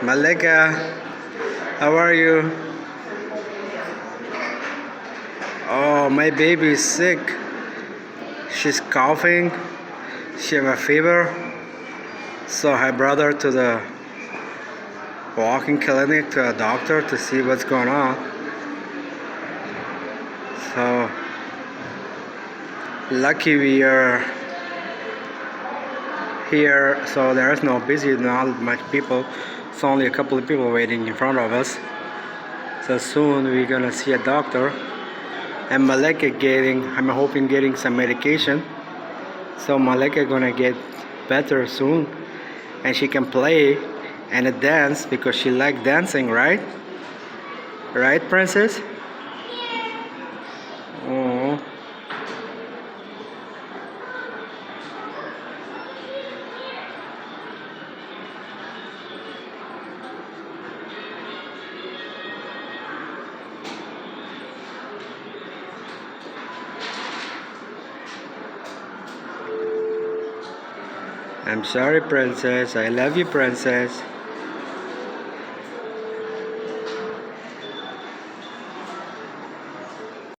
Malika, how are you? Oh, my baby is sick. She's coughing. She have a fever. So I brought her to the walking clinic to a doctor to see what's going on. So lucky we are here, so there is no busy, not much people. It's only a couple of people waiting in front of us. So soon we're gonna see a doctor. And Malika I'm hoping getting some medication. So Malika gonna get better soon, and she can play and dance because she like dancing, right? Right, princess? Oh. I'm sorry, princess. I love you, princess.